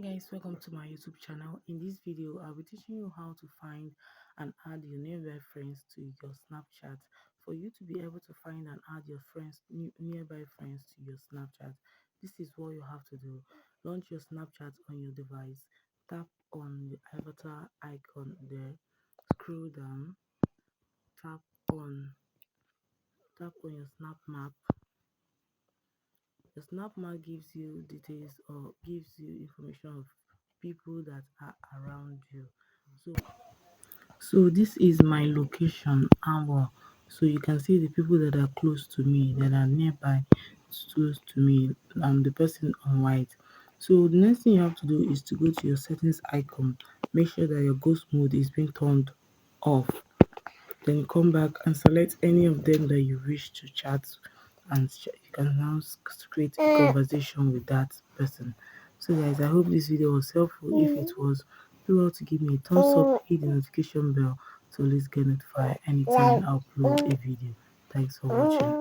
Guys, welcome to my YouTube channel. In this video I'll be teaching you how to find and add your nearby friends to your Snapchat. For you to be able to find and add your nearby friends to your Snapchat, this is what you have to do. Launch your Snapchat on your device, tap on the avatar icon there, scroll down, tap on your snap map. The snap map gives you details or gives you information of people that are around you. So this is my location hour. So you can see the people that are close to me, that are nearby, close to me. I'm the person on white. So the next thing you have to do is to go to your settings icon. Make sure that your ghost mode is being turned off. Then come back and select any of them that you wish to chat, and you can now create a conversation with that person. So guys, I hope this video was helpful. If it was, do well to give me a thumbs up, hit the notification bell so let's get notified anytime I upload a video. Thanks for watching.